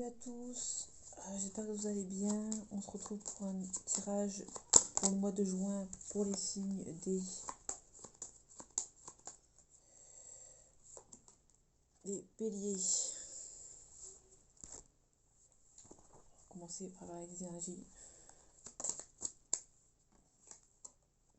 à tous, j'espère que vous allez bien. On se retrouve pour un tirage pour le mois de juin pour les signes des béliers. On va commencer par les énergies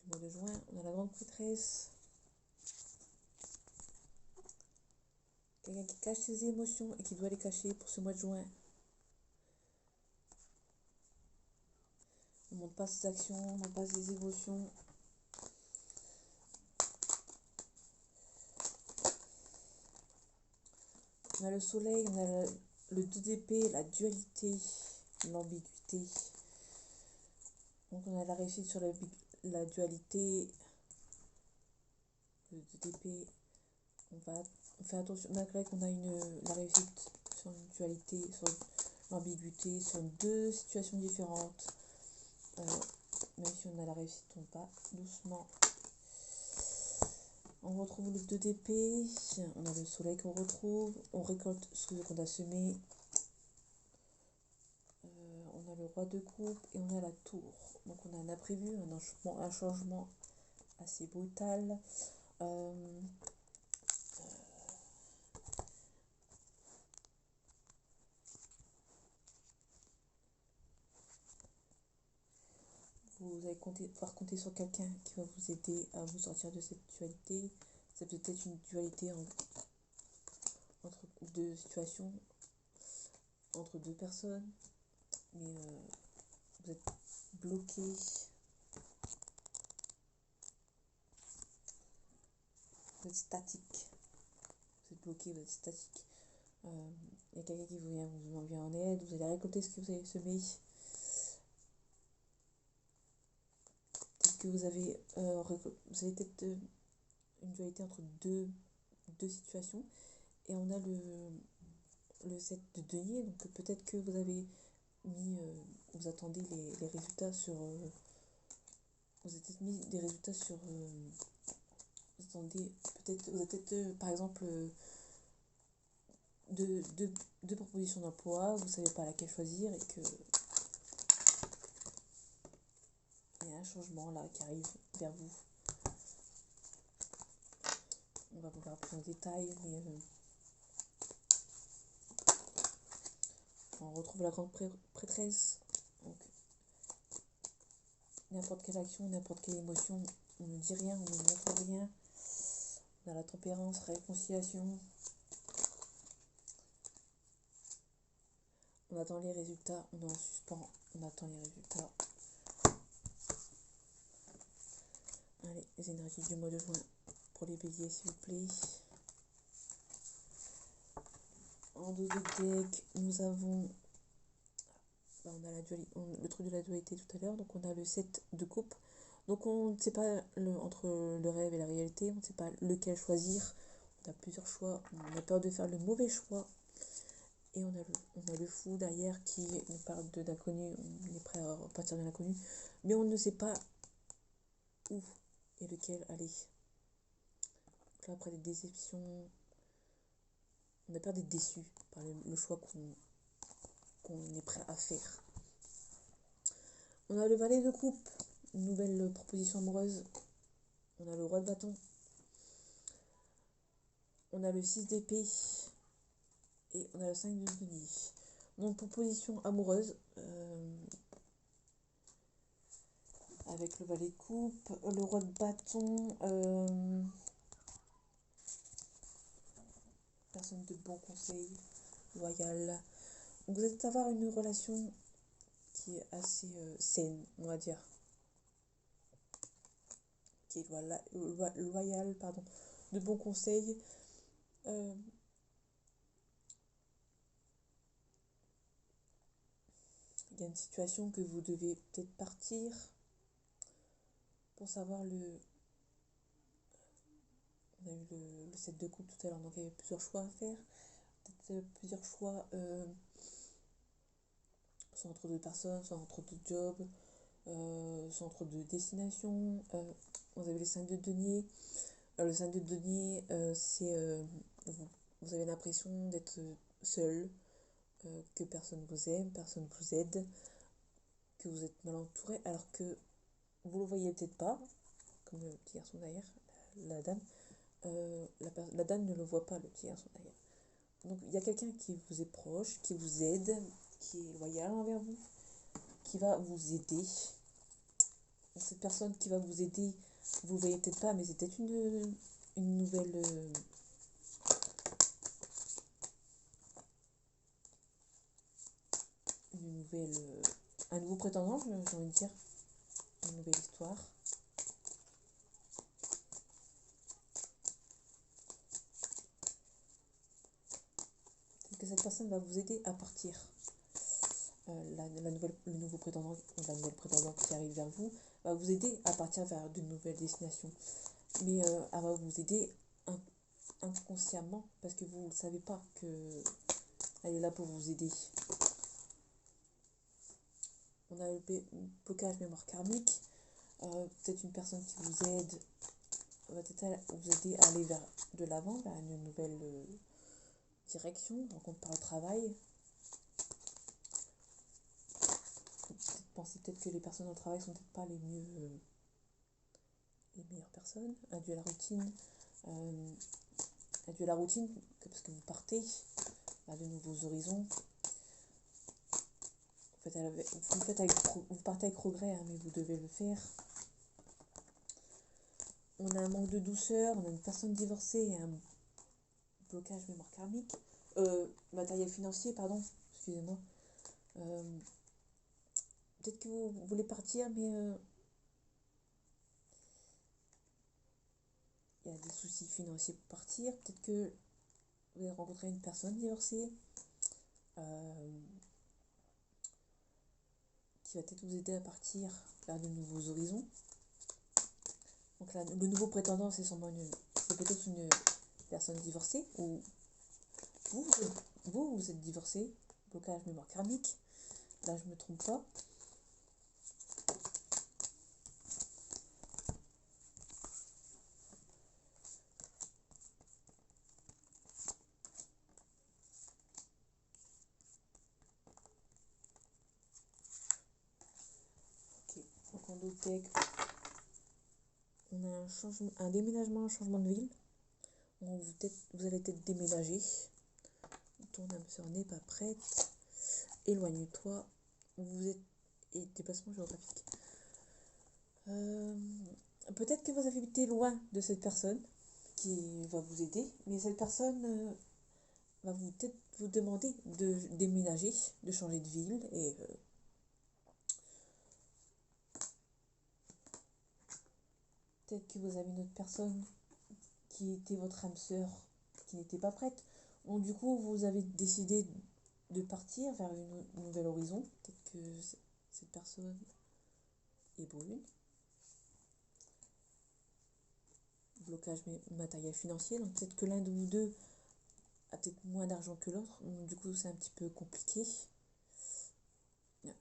du mois de juin. On a la grande prêtresse. Quelqu'un qui cache ses émotions et qui doit les cacher pour ce mois de juin. On ne montre pas ses actions, on ne montre pas ses émotions. On a le soleil, on a le 2 d'épée, la dualité, l'ambiguïté. Donc on a la réussite sur la dualité. Le 2 d'épée, on fait attention, malgré qu'on a la réussite sur une dualité, sur l'ambiguïté, sur deux situations différentes. Même si on a la réussite, on va doucement. On retrouve le 2 d'épée, on a le soleil qu'on retrouve, on récolte ce qu'on a semé. On a le roi de coupe et on a la tour. Donc on a un imprévu, un changement assez brutal. Vous allez pouvoir compter sur quelqu'un qui va vous aider à vous sortir de cette dualité. C'est peut-être une dualité entre deux situations, entre deux personnes, mais vous êtes bloqué. Vous êtes statique. Vous êtes bloqué, vous êtes statique. Il y a quelqu'un qui vous vient en aide, vous allez récolter ce que vous avez semé. Peut-être que vous avez peut-être une dualité entre deux situations. Et on a le 7 de denier, donc peut-être que vous avez vous attendez les résultats sur... vous avez peut-être mis des résultats sur... vous attendez vous avez peut-être par exemple deux propositions d'emploi, vous ne savez pas laquelle choisir et que il y a un changement là qui arrive vers vous. On va vous voir plus en détail, mais on retrouve la grande prêtresse. Donc n'importe quelle action, n'importe quelle émotion, on ne dit rien, on ne montre rien. On a la tempérance, réconciliation. On attend les résultats, on est en suspens, on attend les résultats. Allez, les énergies du mois de juin pour les béliers, s'il vous plaît. En dos de deck, nous avons... on a le truc de la dualité tout à l'heure, donc on a le 7 de coupe. Donc on ne sait pas entre le rêve et la réalité, on ne sait pas lequel choisir. On a plusieurs choix, on a peur de faire le mauvais choix. Et on a le fou derrière qui nous parle d'inconnu, on est prêt à repartir de l'inconnu. Mais on ne sait pas où et lequel aller. Donc là, après des déceptions, on a peur d'être déçu par le choix qu'on est prêt à faire. On a le valet de coupe, une nouvelle proposition amoureuse. On a le roi de bâton. On a le 6 d'épée. Et on a le 5 de denier. Donc proposition amoureuse. Avec le valet de coupe, le roi de bâton. Personne de bon conseil, loyal. Donc vous allez avoir une relation qui est assez saine, on va dire. Qui est loyale, pardon, de bons conseils. Il y a une situation que vous devez peut-être partir pour savoir on a eu le 7 de coupe tout à l'heure, donc il y avait plusieurs choix à faire. Peut-être plusieurs choix, soit entre deux personnes, soit entre deux jobs, soit entre deux destinations. Vous avez les 5 de denier. Le 5 de denier, c'est... vous avez l'impression d'être seul. que personne vous aime, personne vous aide, que vous êtes mal entouré, alors que vous le voyez peut-être pas, comme le petit garçon derrière, la dame. La dame ne le voit pas, le petit garçon derrière. Donc il y a quelqu'un qui vous est proche, qui vous aide, qui est loyal envers vous, qui va vous aider. Donc, cette personne qui va vous aider, vous ne voyez peut-être pas, mais c'est peut-être une nouvelle... un nouveau prétendant, j'ai envie de dire. Une nouvelle histoire. Peut-être que cette personne va vous aider à partir. Le nouveau prétendant, la nouvelle prétendante qui arrive vers vous va vous aider à partir vers de nouvelles destinations. Mais elle va vous aider inconsciemment parce que vous ne savez pas qu'elle est là pour vous aider. On a le blocage mémoire karmique. Peut-être une personne qui vous aide va peut-être vous aider à aller vers de l'avant, vers une nouvelle direction, rencontre par le travail. Pensez peut-être que les personnes au travail sont peut-être pas les meilleures personnes. Adieu à la routine. Adieu à la routine, parce que vous partez à de nouveaux horizons. Vous partez avec regret, hein, mais vous devez le faire. On a un manque de douceur, on a une personne divorcée et un blocage mémoire karmique. Matériel financier, pardon, excusez-moi. Peut-être que vous voulez partir, mais il y a des soucis financiers pour partir. Peut-être que vous allez rencontrer une personne divorcée qui va peut-être vous aider à partir vers de nouveaux horizons. Donc là, le nouveau prétendant, c'est peut-être une personne divorcée ou vous êtes divorcé, blocage mémoire karmique. Là, je me trompe pas. Ok, donc en d'autres decks, on a un déménagement, un changement de ville. Vous allez peut-être déménager. Ton âme sœur n'est pas prête. Éloigne-toi. Et déplacement géographique. Peut-être que vous avez été loin de cette personne qui va vous aider, mais cette personne va peut-être vous demander de déménager, de changer de ville et peut-être que vous avez une autre personne qui était votre âme sœur qui n'était pas prête. Donc du coup, vous avez décidé de partir vers une nouvelle horizon. Peut-être que cette personne est brune. Blocage matériel financier. Donc peut-être que l'un de vous deux a peut-être moins d'argent que l'autre. Donc du coup, c'est un petit peu compliqué.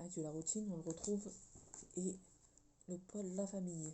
Adieu la routine, on le retrouve. Et le poids de la famille.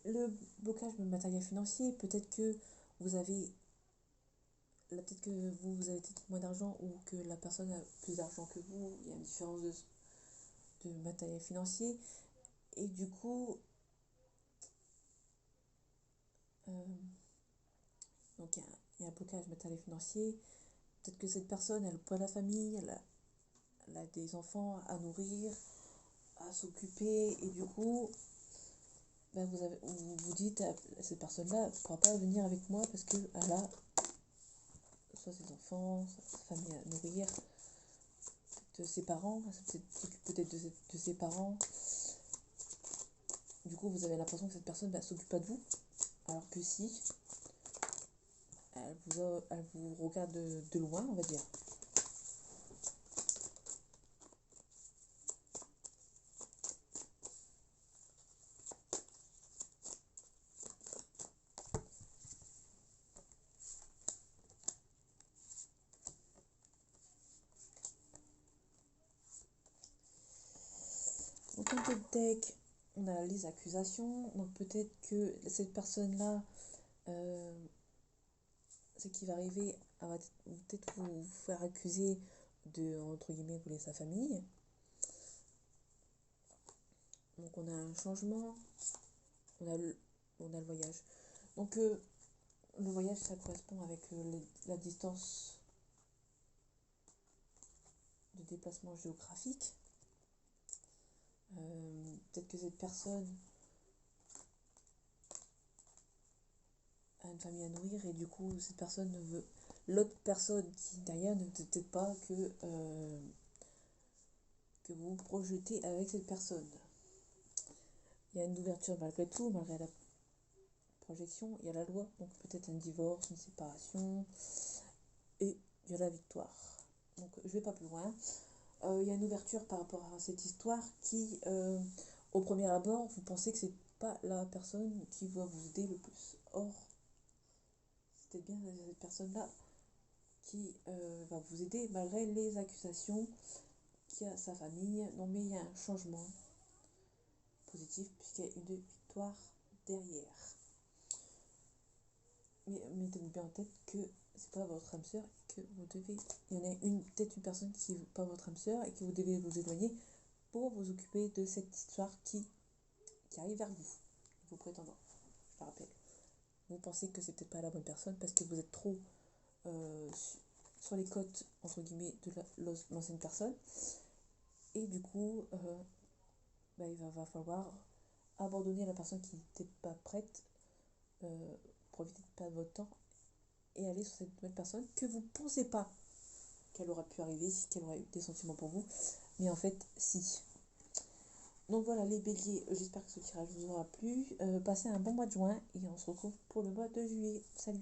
Le blocage de matériel financier, peut-être que vous avez peut-être que vous avez peut-être moins d'argent ou que la personne a plus d'argent que vous, il y a une différence de matériel financier et du coup donc il y a un blocage matériel financier. Peut-être que cette personne elle a le poids de la famille, elle a des enfants à nourrir, à s'occuper et du coup vous vous dites cette personne-là ne pourra pas venir avec moi parce qu'elle a soit ses enfants, sa famille à nourrir, de ses parents, elle s'occupe peut-être de ses parents. Du coup, vous avez l'impression que cette personne ne s'occupe pas de vous, alors que si, elle vous regarde de loin, on va dire. Donc, en tête deck, on a les accusations. Donc, peut-être que cette personne-là, ce qui va arriver, va peut-être vous faire accuser de, entre guillemets, voler sa famille. Donc on a un changement, on a le voyage. Donc le voyage, ça correspond avec la distance de déplacement géographique. Peut-être que cette personne a une famille à nourrir et du coup cette personne ne veut, l'autre personne qui derrière ne veut peut-être pas que vous vous projetez avec cette personne. Il y a une ouverture malgré tout, malgré la projection, il y a la loi, donc peut-être un divorce, une séparation, et il y a la victoire. Donc je vais pas plus loin. Il y a une ouverture par rapport à cette histoire qui, au premier abord, vous pensez que c'est pas la personne qui va vous aider le plus. Or, c'était bien cette personne-là qui va vous aider malgré les accusations qu'il y a sa famille. Non mais il y a un changement positif puisqu'il y a une victoire derrière. Mais mettez-vous bien en tête que c'est pas votre âme sœur et que vous devez. Il y en a peut-être une personne qui n'est pas votre âme sœur et que vous devez vous éloigner pour vous occuper de cette histoire qui arrive vers vous, vos prétendants. Je le rappelle. Vous pensez que c'est peut-être pas la bonne personne parce que vous êtes trop euh, sur les côtes, entre guillemets, de l'ancienne personne. Et du coup, il va falloir abandonner la personne qui n'était pas prête, profiter de votre temps et aller sur cette nouvelle personne que vous ne pensez pas qu'elle aura pu arriver, qu'elle aurait eu des sentiments pour vous. Mais en fait, si. Donc voilà les béliers, j'espère que ce tirage vous aura plu. Passez un bon mois de juin et on se retrouve pour le mois de juillet. Salut!